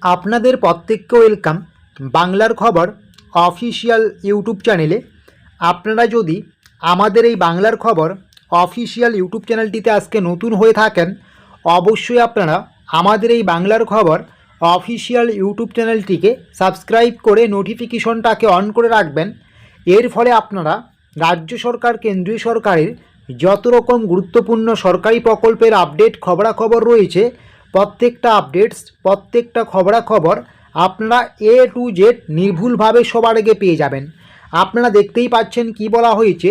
আপনাদের প্রত্যেককে ওয়েলকাম বাংলার খবর অফিসিয়াল ইউটিউব চ্যানেলে। আপনারা যদি আমাদের এই বাংলার খবর অফিসিয়াল ইউটিউব চ্যানেলটিতে আজকে নতুন হয়ে থাকেন, অবশ্যই আপনারা আমাদের এই বাংলার খবর অফিসিয়াল ইউটিউব চ্যানেলটিকে সাবস্ক্রাইব করে নোটিফিকেশনটাকে অন করে রাখবেন। এর ফলে আপনারা রাজ্য সরকার, কেন্দ্রীয় সরকারের যত রকম গুরুত্বপূর্ণ সরকারি প্রকল্পের আপডেট, খবরাখবর রয়েছে, প্রত্যেকটা আপডেটস, প্রত্যেকটা খবরাখবর আপনারা A to Z নির্ভুলভাবে সবার আগে পেয়ে যাবেন। আপনারা দেখতেই পাচ্ছেন কি বলা হয়েছে,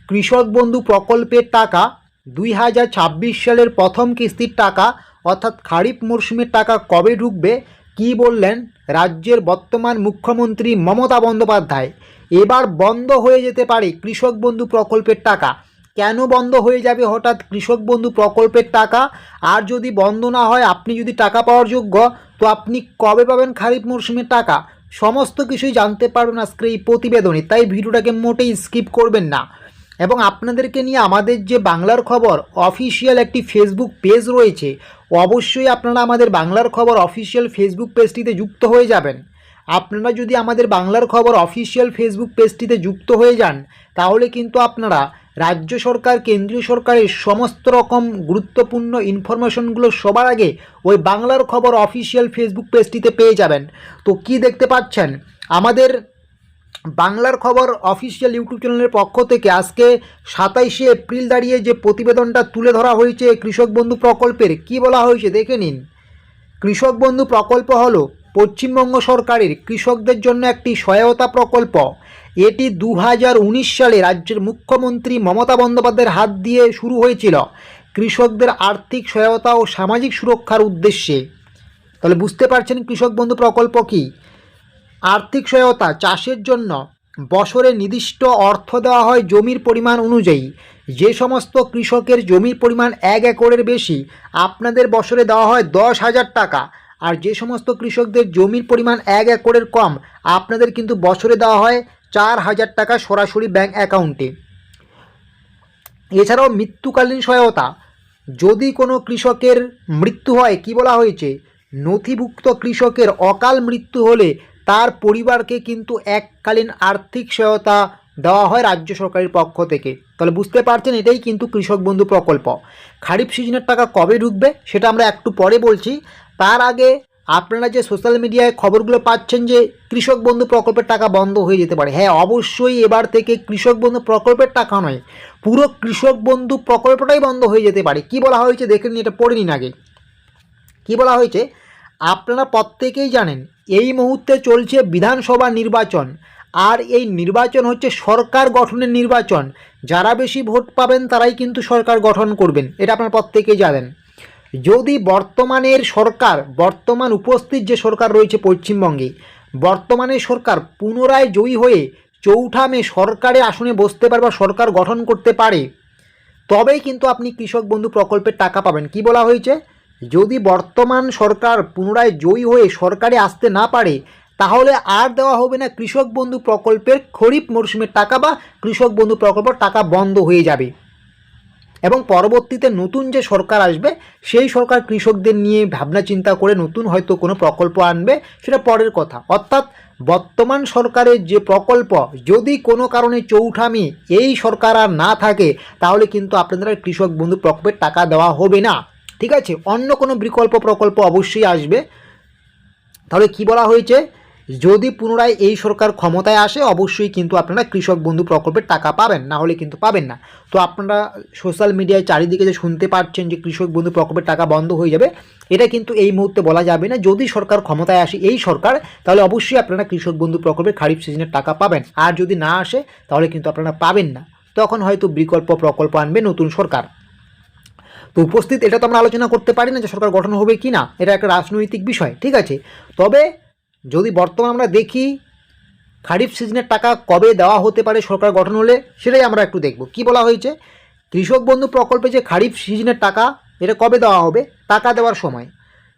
কৃষক বন্ধু প্রকল্পের টাকা 2026 সালের প্রথম কিস্তির টাকা অর্থাৎ খারিফ মরশুমের টাকা কবে ঢুকবে, কি বললেন রাজ্যের বর্তমান মুখ্যমন্ত্রী মমতা বন্দ্যোপাধ্যায়। এবার বন্ধ হয়ে যেতে পারে কৃষক বন্ধু প্রকল্পের টাকা। কেন বন্ধ হয়ে যাবে হঠাৎ কৃষক বন্ধু প্রকল্পের টাকা? আর যদি বন্ধ না হয়, আপনি যদি টাকা পাওয়ার যোগ্য, তো আপনি কবে পাবেন খারিফ মরশুমের টাকা? সমস্ত কিছুই জানতে পারবেন আজকের এই প্রতিবেদনে, তাই ভিডিওটাকে মোটেই স্কিপ করবেন না। এবং আপনাদেরকে নিয়ে আমাদের যে বাংলার খবর অফিসিয়াল একটি ফেসবুক পেজ রয়েছে, অবশ্যই আপনারা আমাদের বাংলার খবর অফিসিয়াল ফেসবুক পেজটিতে যুক্ত হয়ে যাবেন। আপনারা যদি আমাদের বাংলার খবর অফিসিয়াল ফেসবুক পেজটিতে যুক্ত হয়ে যান, তাহলে কিন্তু আপনারা রাজ্য সরকার, কেন্দ্রীয় সরকারের সমস্ত রকম গুরুত্বপূর্ণ ইনফরমেশনগুলো সবার আগে ওই বাংলার খবর অফিসিয়াল ফেসবুক পেজটিতে পেয়ে যাবেন। তো কি দেখতে পাচ্ছেন, আমাদের বাংলার খবর অফিসিয়াল ইউটিউব চ্যানেলের পক্ষ থেকে আজকে 27শে এপ্রিল দাঁড়িয়ে যে প্রতিবেদনটা তুলে ধরা হয়েছে কৃষক বন্ধু প্রকল্পের, কি বলা হয়েছে দেখে নিন। কৃষক বন্ধু প্রকল্প হলো পশ্চিমবঙ্গ সরকারের কৃষকদের জন্য একটি সহায়তা প্রকল্প। এটি 2019 সালে রাজ্যের মুখ্যমন্ত্রী মমতা বন্দ্যোপাধ্যায়ের হাত দিয়ে শুরু হয়েছিল কৃষকদের আর্থিক সহায়তা ও সামাজিক সুরক্ষার উদ্দেশ্যে। তাহলে বুঝতে পারছেন কৃষক বন্ধু প্রকল্প কি। আর্থিক সহায়তা চাষের জন্য বছরে নির্দিষ্ট অর্থ দেওয়া হয় জমির পরিমাণ অনুযায়ী। যে সমস্ত কৃষকের জমির পরিমাণ 1 একরের বেশি, আপনাদের বছরে দেওয়া হয় 10,000 টাকা। আর যে সমস্ত কৃষকদের জমির পরিমাণ 1 একরের কম, আপনাদের কিন্তু বছরে দেওয়া হয় 4,000 টাকা সরাসরি ব্যাংক অ্যাকাউন্টে। এছাড়াও মৃত্যুকালীন সহায়তা, যদি কোনো কৃষকের মৃত্যু হয়, কি বলা হয়েছে, নথিভুক্ত কৃষকের অকাল মৃত্যু হলে তার পরিবারকে কিন্তু এককালীন আর্থিক সহায়তা দেওয়া হয় রাজ্য সরকারের পক্ষ থেকে। তাহলে বুঝতে পারছেন এটাই কিন্তু কৃষক বন্ধু প্রকল্প। খারিফ সিজনের টাকা কবে ঢুকবে সেটা আমরা একটু পরে বলছি। তার আগে আপনারা যে সোশ্যাল মিডিয়ায় খবরগুলো পাচ্ছেন যে কৃষক বন্ধু প্রকল্পের টাকা বন্ধ হয়ে যেতে পারে, হ্যাঁ অবশ্যই এবার থেকে কৃষক বন্ধু প্রকল্পের টাকা নয়, পুরো কৃষক বন্ধু প্রকল্পটাই বন্ধ হয়ে যেতে পারে। কি বলা হয়েছে দেখে নিন, এটা পড়ে নিন আগে। কি বলা হয়েছে, আপনারা প্রত্যেকেই জানেন এই মুহূর্তে চলছে বিধানসভা নির্বাচন, আর এই নির্বাচন হচ্ছে সরকার গঠনের নির্বাচন। যারা বেশি ভোট পাবেন তারাই কিন্তু সরকার গঠন করবেন, এটা আপনারা প্রত্যেকেই জানেন। যদি বর্তমানের সরকার, বর্তমান উপস্থিত যে সরকার রয়েছে পশ্চিমবঙ্গে, বর্তমানের সরকার পুনরায় জয়ী হয়ে 4 মে সরকারে আসনে বসতে পারে বা সরকার গঠন করতে পারে, তবেই কিন্তু আপনি কৃষক বন্ধু প্রকল্পের টাকা পাবেন। কি বলা হয়েছে, যদি বর্তমান সরকার পুনরায় জয়ী হয়ে সরকারে আসতে না পারে, তাহলে আর দেওয়া হবে না কৃষক বন্ধু প্রকল্পের খরিফ মরশুমের টাকা, বা কৃষক বন্ধু প্রকল্পের টাকা বন্ধ হয়ে যাবে। এবং পরবর্তীতে নতুন যে সরকার আসবে, সেই সরকার কৃষকদের নিয়ে ভাবনা চিন্তা করে নতুন হয়তো কোনো প্রকল্প আনবে, সেটা পরের কথা। অর্থাৎ বর্তমান সরকারের যে প্রকল্প, যদি কোনো কারণে 4 মে এই সরকার আর না থাকে, তাহলে কিন্তু আপনাদের কৃষক বন্ধু প্রকল্পের টাকা দেওয়া হবে না। ঠিক আছে, অন্য কোনো বিকল্প প্রকল্প অবশ্যই আসবে। তাহলে কি বলা হয়েছে, যদি পুনরায় এই সরকার ক্ষমতায় আসে, অবশ্যই কিন্তু আপনারা কৃষক বন্ধু প্রকল্পের টাকা পাবেন, না হলে কিন্তু পাবেন না। তো আপনারা সোশ্যাল মিডিয়ায় চারিদিকে যে শুনতে পাচ্ছেন যে কৃষক বন্ধু প্রকল্পের টাকা বন্ধ হয়ে যাবে, এটা কিন্তু এই মুহূর্তে বলা যাবে না। যদি সরকার ক্ষমতায় আসে এই সরকার, তাহলে অবশ্যই আপনারা কৃষক বন্ধু প্রকল্পের খারিফ সিজনের টাকা পাবেন। আর যদি না আসে, তাহলে কিন্তু আপনারা পাবেন না, তখন হয়তো বিকল্প প্রকল্প আনবে নতুন সরকার। তো উপস্থিত এটা তো আমরা আলোচনা করতে পারি না যে সরকার গঠন হবে কি না, এটা একটা রাজনৈতিক বিষয়, ঠিক আছে। তবে যদি বর্তমানে আমরা দেখি খারিফ সিজনের টাকা কবে দেওয়া হতে পারে সরকার গঠন হলে, সেটাই আমরা একটু দেখব। কি বলা হয়েছে, কৃষক বন্ধু প্রকল্পে যে খারিফ সিজনের টাকা, এটা কবে দেওয়া হবে, টাকা দেওয়ার সময়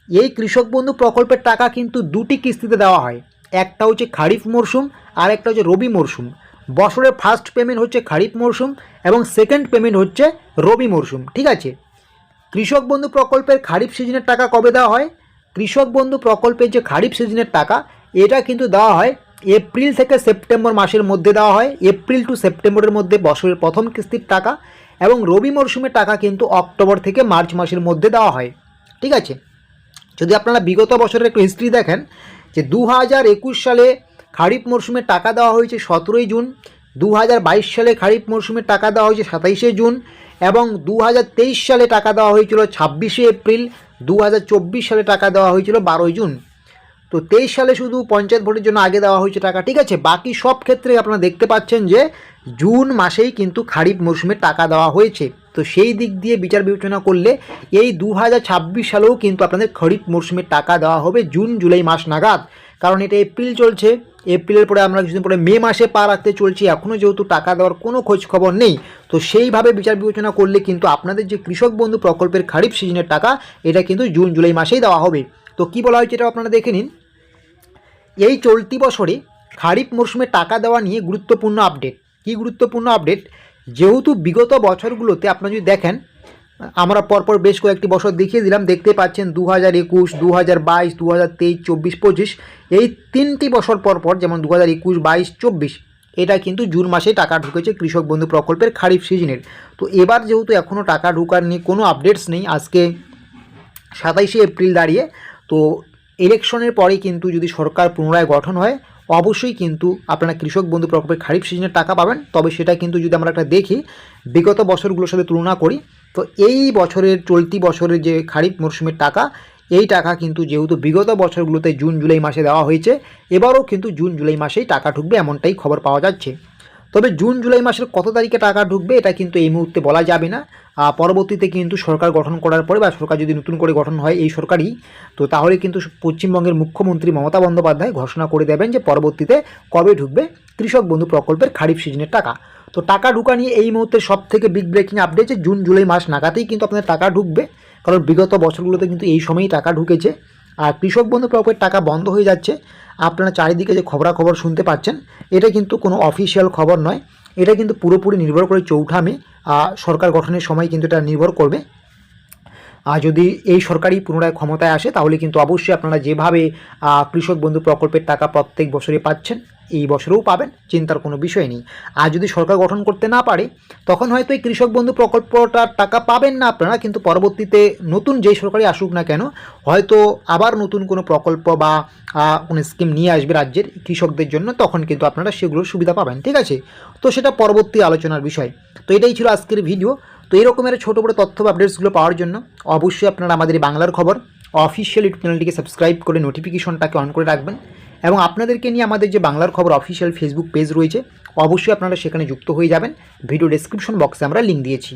এই কৃষক বন্ধু প্রকল্পের টাকা কিন্তু 2টি কিস্তিতে দেওয়া হয়। একটা হচ্ছে খারিফ মরশুম, আর একটা হচ্ছে রবি মরশুম। বছরের ফার্স্ট পেমেন্ট হচ্ছে খারিফ মরশুম এবং সেকেন্ড পেমেন্ট হচ্ছে রবি মরশুম, ঠিক আছে। কৃষক বন্ধু প্রকল্পের খারিফ সিজনের টাকা কবে দেওয়া হয়, কৃষক বন্ধু প্রকল্পের যে খারিফ সিজনের টাকা এটা কিন্তু দেওয়া হয় এপ্রিল থেকে সেপ্টেম্বর মাসের মধ্যে দেওয়া হয়, এপ্রিল টু সেপ্টেম্বরের মধ্যে বছরের প্রথম কিস্তির টাকা, এবং রবি মরশুমের টাকা কিন্তু অক্টোবর থেকে মার্চ মাসের মধ্যে দেওয়া হয়। ঠিক আছে, যদি আপনারা বিগত বছরের একটু হিস্ট্রি দেখেন যে 2021 সালে খারিফ মরশুমের টাকা দেওয়া হয়েছে 17ই জুন, 2022 সালে খারিফ মরশুমের টাকা দেওয়া হয়েছে 27শে জুন, এবং 2023 সালে টাকা দেওয়া হয়েছিল 26শে এপ্রিল, 2024 সালে টাকা দেওয়া হয়েছিল 12ই জুন। তো 23 সালে শুধু পঞ্চায়েত ভোটের জন্য আগে দেওয়া হয়েছে টাকা। ঠিক আছে, বাকি সব ক্ষেত্রে আপনারা দেখতে পাচ্ছেন যে জুন মাসেই কিন্তু খারিফ মরশুমে টাকা দেওয়া হয়েছে। তো সেই দিক দিয়ে বিচার বিবেচনা করলে এই 2026 সালেও কিন্তু আপনাদের খরিফ মরশুমে টাকা দেওয়া হবে জুন জুলাই মাস নাগাদ, কারণ এটা এপ্রিল চলছে, এপ্রিলের পরে আমরা কিছুদিন পরে মে মাসে পা রাখতে চলছি, এখনও যেহেতু টাকা দেওয়ার কোনো খোঁজ খবর নেই। তো সেইভাবে বিচার বিবেচনা করলে কিন্তু আপনাদের যে কৃষক বন্ধু প্রকল্পের খারিফ সিজনের টাকা এটা কিন্তু জুন জুলাই মাসেই দেওয়া হবে। তো কী বলা হয়েছে এটাও আপনারা দেখে নিন। এই চলতি বছরে খারিফ মরশুমে টাকা দেওয়া নিয়ে গুরুত্বপূর্ণ আপডেট। কী গুরুত্বপূর্ণ আপডেট? যেহেতু বিগত বছরগুলোতে আপনারা যদি দেখেন, আমরা পরপর বেশ কয়েকটি বছর দেখিয়ে দিলাম, দেখতে পাচ্ছেন 2021, 2022, 2023, 24, 25 এই 3টি বছর পরপর, যেমন 2021, 22, 24 এটা কিন্তু জুন মাসে টাকা ঢুকেছে কৃষক বন্ধু প্রকল্পের খারিফ সিজনের। তো এবার যেহেতু এখনও টাকা ঢোকার নিয়ে কোনো আপডেটস নেই, আজকে 27শে এপ্রিল দাঁড়িয়ে, তো ইলেকশনের পরে কিন্তু যদি সরকার পুনরায় গঠন হয় অবশ্যই কিন্তু আপনারা কৃষক বন্ধু প্রকল্পের খারিফ সিজনের টাকা পাবেন। তবে সেটা কিন্তু যদি আমরা একটা দেখি বিগত বছরগুলোর সাথে তুলনা করি, তো এই বছরের চলতি বছরের যে খারিফ মরশুমের টাকা এই টাকা কিন্তু যেহেতু বিগত বছরগুলোতে জুন জুলাই মাসে দেওয়া হয়েছে, এবারও কিন্তু জুন জুলাই মাসেই টাকা ঢুকবে এমনটাই খবর পাওয়া যাচ্ছে। তবে জুন জুলাই মাসের কত তারিখে টাকা ঢুকবে এটা কিন্তু এই মুহূর্তে বলা যাবে না। পরবর্তীতে কিন্তু সরকার গঠন করার পরে, বা সরকার যদি নতুন করে গঠন হয় এই সরকারই, তো তাহলে কিন্তু পশ্চিমবঙ্গের মুখ্যমন্ত্রী মমতা বন্দ্যোপাধ্যায় ঘোষণা করে দেবেন যে পরবর্তীতে কবে ঢুকবে কৃষক বন্ধু প্রকল্পের খারিফ সিজনের টাকা। তো টাকা ঢুকা নিয়ে এই মুহূর্তে সবথেকে বিগ ব্রেকিং আপডেট যে জুন জুলাই মাস নাগাতেই কিন্তু আপনাদের টাকা ঢুকবে, কারণ বিগত বছরগুলোতে কিন্তু এই সময়ই টাকা ঢুকেছে। আর কৃষক বন্ধু প্রকল্পের টাকা বন্ধ হয়ে যাচ্ছে, আপনারা চারিদিকে যে খবরাখবর শুনতে পাচ্ছেন এটা কিন্তু কোনো অফিসিয়াল খবর নয়, এটা কিন্তু পুরোপুরি নির্ভর করে চৌঠামে সরকার গঠনের সময় কিন্তু এটা নির্ভর করবে। আর যদি এই সরকারই পুনরায় ক্ষমতায় আসে তাহলে কিন্তু অবশ্যই আপনারা যেভাবে কৃষক বন্ধু প্রকল্পের টাকা প্রত্যেক বছরে পাচ্ছেন এই বছরেও পাবেন, চিন্তার কোনো বিষয় নেই। আর যদি সরকার গঠন করতে না পারে তখন হয়তো এই কৃষক বন্ধু প্রকল্পটার টাকা পাবেন না আপনারা, কিন্তু পরবর্তীতে নতুন যেই সরকারই আসুক না কেন হয়তো আবার নতুন কোনো প্রকল্প বা কোনো স্কিম নিয়ে আসবে রাজ্যের কৃষকদের জন্য, তখন কিন্তু আপনারা সেগুলোর সুবিধা পাবেন। ঠিক আছে, তো সেটা পরবর্তী আলোচনার বিষয়। তো এটাই ছিল আজকের ভিডিও। তো এই রকমের ছোটো বড়ো তথ্য বা আপডেটসগুলো পাওয়ার জন্য অবশ্যই আপনারা আমাদের বাংলার খবর অফিসিয়াল ইউটিউব চ্যানেলটিকে সাবস্ক্রাইব করে নোটিফিকেশনটাকে অন করে রাখবেন, এবং আপনাদেরকে নিয়ে আমাদের যে বাংলার খবর অফিসিয়াল ফেসবুক পেজ রয়েছে অবশ্যই আপনারা সেখানে যুক্ত হয়ে যাবেন। ভিডিও ডেসক্রিপশন বক্সে আমরা লিঙ্ক দিয়েছি।